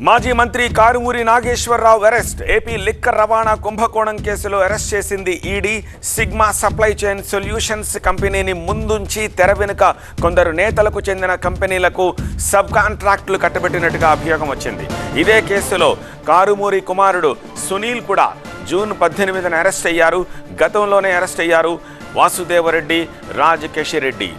మాజీ మంత్రి Karumuri Nageswara Rao arrest. AP liquor రవాణా కుంభకోణం కేసులో అరెస్ట్ చేసింది ED. Sigma supply chain solutions కంపెనీని ముందుంచి తెర వెనుక కొందరు నేతలకు చెందిన కంపెనీలకు సబ్ కాంట్రాక్టులు కట్టబెట్టినట్టుగా అభియోగం వచ్చింది. ఇదే కేసులో కారుమూరి కుమారుడు సునీల్ కూడా జూన్ 18న అరెస్ట్ అయ్యారు. గతంలోనే అరెస్ట్ అయ్యారు వాసుదేవరెడ్డి, రాజ్ కేశిరెడ్డి.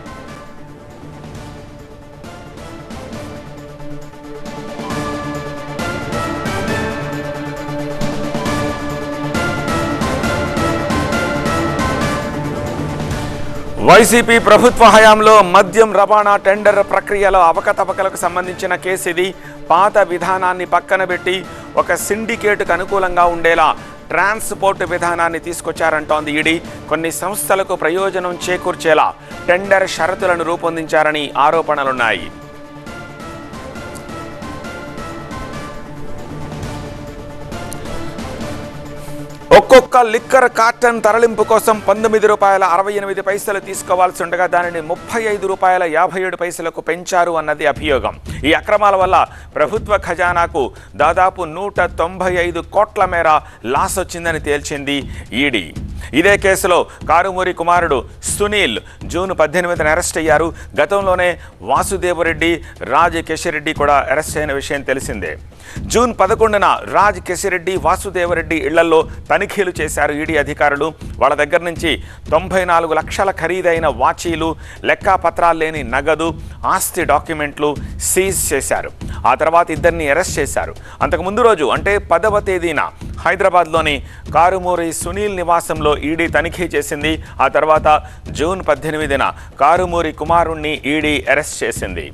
వైసీపీ ప్రభుత్వ హయాంలో మద్యం రవాణా టెండర్ ప్రక్రియలో అవకతవకలకు సంబంధించిన కేసు ఇది. పాత విధానాన్ని పక్కన పెట్టి ఒక సిండికేట్కు అనుకూలంగా ఉండేలా ట్రాన్స్పోర్ట్ విధానాన్ని తీసుకొచ్చారంటోంది ఈడీ. కొన్ని సంస్థలకు ప్రయోజనం చేకూర్చేలా టెండర్ షరతులను రూపొందించారని ఆరోపణలున్నాయి. ఒక్కొక్క లిక్కర్ కార్టన్ తరలింపు కోసం ₹19.68 తీసుకోవాల్సి ఉండగా దానిని ₹35.57 పెంచారు అన్నది అభియోగం. ఈ అక్రమాల వల్ల ప్రభుత్వ ఖజానాకు దాదాపు 195 కోట్ల మేర లాస్ వచ్చిందని తేల్చింది ఈడీ. ఇదే కేసులో కారుమూరి కుమారుడు సునీల్ జూన్ 18న అరెస్ట్ అయ్యారు. గతంలోనే వాసుదేవరెడ్డి, రాజ్ కేశిరెడ్డి కూడా అరెస్ట్ అయిన విషయం తెలిసిందే. జూన్ 11న రాజ్ కేశిరెడ్డి, వాసుదేవరెడ్డి ఇళ్లలో తనిఖీలు చేశారు ఈడీ అధికారులు. వాళ్ళ దగ్గర నుంచి 94 లక్షల ఖరీదైన వాచీలు, లెక్కాపత్రాలు లేని నగదు, ఆస్తి డాక్యుమెంట్లు సీజ్ చేశారు. ఆ తర్వాత ఇద్దరిని అరెస్ట్ చేశారు. అంతకుముందు రోజు అంటే 10వ తేదీన హైదరాబాద్లోని కారుమూరి సునీల్ నివాసంలో ఈడీ తనిఖీ చేసింది. ఆ తర్వాత జూన్ 18న కారుమూరి కుమారుణ్ణి ఈడీ అరెస్ట్ చేసింది.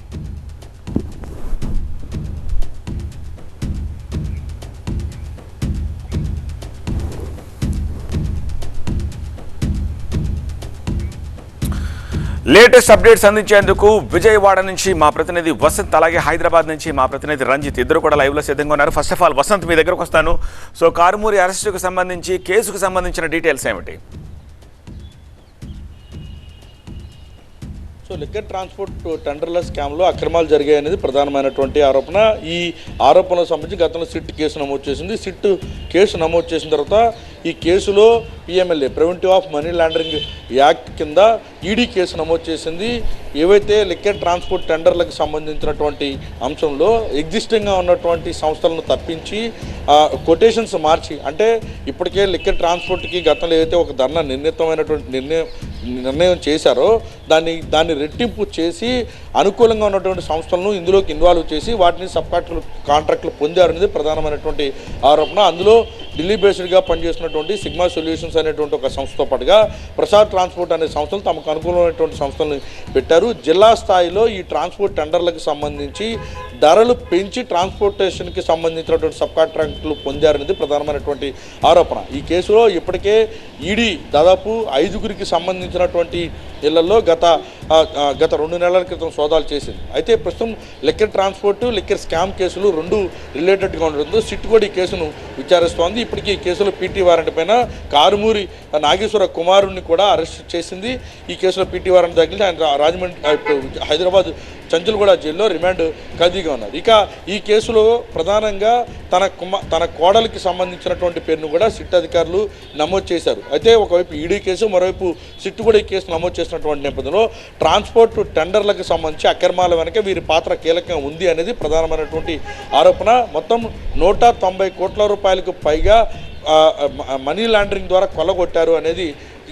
లేటెస్ట్ అప్డేట్స్ అందించేందుకు విజయవాడ నుంచి మా ప్రతినిధి వసంత్, అలాగే హైదరాబాద్ నుంచి మా ప్రతినిధి రంజిత్ ఇద్దరు కూడా లైవ్లో సిద్ధంగా ఉన్నారు. ఫస్ట్ ఆఫ్ ఆల్ వసంత్, మీ దగ్గరకు వస్తాను. సో కారుమూరి అరెస్టుకు సంబంధించి, కేసుకు సంబంధించిన డీటెయిల్స్ ఏమిటి? సో లిక్కర్ ట్రాన్స్పోర్ట్ టెండర్ల స్కామ్లో అక్రమాలు జరిగాయనేది ప్రధానమైనటువంటి ఆరోపణ. ఈ ఆరోపణలకు సంబంధించి గతంలో సిట్ కేసు నమోదు చేసింది. సిట్ కేసు నమోదు చేసిన తర్వాత ఈ కేసులో PMLA preventive of money laundering act కింద ఈడీ కేసు నమోదు చేసింది. ఏవైతే లిక్కర్ ట్రాన్స్పోర్ట్ టెండర్లకు సంబంధించినటువంటి అంశంలో ఎగ్జిస్టింగ్గా ఉన్నటువంటి సంస్థలను తప్పించి కొటేషన్స్ మార్చి, అంటే ఇప్పటికే లిక్కర్ ట్రాన్స్పోర్ట్కి గతంలో ఏదైతే ఒక ధర్నా నిర్ణయం చేశారో దాన్ని రెట్టింపు చేసి అనుకూలంగా ఉన్నటువంటి సంస్థలను ఇందులోకి ఇన్వాల్వ్ చేసి వాటిని సబ్ కాంట్రాక్టులు పొందారనేది ప్రధానమైనటువంటి ఆరోపణ. అందులో ఢిల్లీ బేస్డ్గా పనిచేస్తున్నటువంటి సిగ్మా సొల్యూషన్స్ అనేటువంటి ఒక సంస్థతో పాటుగా ప్రసాద్ ట్రాన్స్పోర్ట్ అనే సంస్థలు తమకు అనుకూలమైనటువంటి సంస్థలను పెట్టారు. జిల్లా స్థాయిలో ఈ ట్రాన్స్పోర్ట్ టెండర్లకు సంబంధించి ధరలు పెంచి ట్రాన్స్పోర్టేషన్కి సంబంధించినటువంటి సబ్ కాంట్రాక్టులు పొందారనేది ప్రధానమైనటువంటి ఆరోపణ. ఈ కేసులో ఇప్పటికే ఈడీ దాదాపు 5గురికి సంబంధించినటువంటి ఇళ్లలో గత 2 నెలల క్రితం సోదాలు చేసింది. అయితే ప్రస్తుతం లిక్కర్ ట్రాన్స్పోర్ట్, లిక్కర్ స్కామ్ కేసులు రెండు రిలేటెడ్గా ఉండడంతో సిట్ కూడా ఈ కేసును విచారిస్తోంది. ఇప్పటికీ ఈ కేసులో పీటీ వారెంట్ పైన కారుమూరి నాగేశ్వర కుమారుణ్ణి కూడా అరెస్ట్ చేసింది. ఈ కేసులో పీటీ వారెంట్ తగిలింది. ఆయన రాజమండ్రి, హైదరాబాద్ చంచల్గూడ జైల్లో రిమాండ్ ఖైదీగా ఉన్నారు. ఇక ఈ కేసులో ప్రధానంగా తన కోడలికి సంబంధించినటువంటి పేరును కూడా సిట్ అధికారులు నమోదు చేశారు. అయితే ఒకవైపు ఈడీ కేసు, మరోవైపు సిట్ కూడా ఈ కేసు నమోదు చేసినటువంటి నేపథ్యంలో ట్రాన్స్పోర్ట్ టెండర్లకు సంబంధించి అక్రమాల వెనక వీరి పాత్ర కీలకంగా ఉంది అనేది ప్రధానమైనటువంటి ఆరోపణ. మొత్తం 190 కోట్ల రూపాయలకు పైగా మనీ లాండరింగ్ ద్వారా కొల్లగొట్టారు అనేది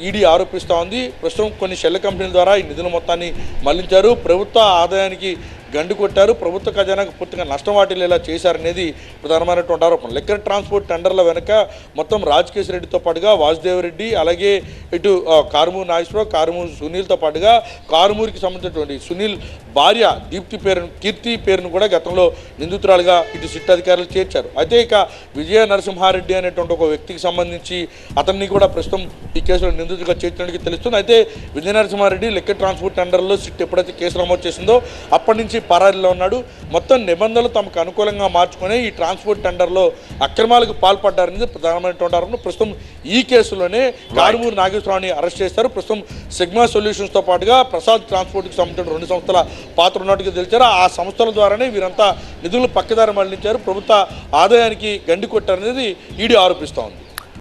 ఈడీ ఆరోపిస్తూ ఉంది. ప్రస్తుతం కొన్ని షెల్ కంపెనీల ద్వారా ఈ నిధుల మొత్తాన్ని మళ్లించారు, ప్రభుత్వ ఆదాయానికి గండి కొట్టారు, ప్రభుత్వ ఖజానాకు పూర్తిగా నష్టం వాటిల్లేలా చేశారనేది ప్రధానమైనటువంటి ఆరోపణ. లిక్కర్ ట్రాన్స్పోర్ట్ టెండర్ల వెనక మొత్తం రాజ్ కేశిరెడ్డితో పాటుగా వాసుదేవరెడ్డి, అలాగే ఇటు కారుమూరి నాగేశ్వరరావు, కారుమూరి సునీల్తో పాటుగా కారుమూరికి సంబంధించినటువంటి సునీల్ భార్య కీర్తి పేరును కూడా గతంలో నిందితురాలుగా ఇటు సిట్ అధికారులు చేర్చారు. అయితే ఇక విజయ నరసింహారెడ్డి అనేటువంటి ఒక వ్యక్తికి సంబంధించి అతన్ని కూడా ప్రస్తుతం ఈ కేసులో నిందితుడిగా చేర్చినట్టుగా తెలుస్తుంది. అయితే విజయ నరసింహారెడ్డి లిక్కర్ ట్రాన్స్పోర్ట్ టెండర్లో సిట్ ఎప్పుడైతే కేసు నమోదు చేసిందో అప్పటి నుంచి చేసి పరారీలో ఉన్నాడు. మొత్తం నిబంధనలు తమకు అనుకూలంగా మార్చుకొని ఈ ట్రాన్స్పోర్ట్ టెండర్లో అక్రమాలకు పాల్పడ్డారనేది ప్రధానమైనటువంటి ఆరోపణ. ప్రస్తుతం ఈ కేసులోనే కారుమూరి నాగేశ్వరరావుని అరెస్ట్ చేశారు. ప్రస్తుతం సిగ్మా సొల్యూషన్స్తో పాటుగా ప్రసాద్ ట్రాన్స్పోర్ట్కి సంబంధించిన 2 సంస్థల పాత్ర ఉన్నట్టుగా తెలిసారు. ఆ సంస్థల ద్వారానే వీరంతా నిధులు పక్కదారి మళ్లించారు, ప్రభుత్వ ఆదాయానికి గండి కొట్టారనేది ఈడీ ఆరోపిస్తోంది.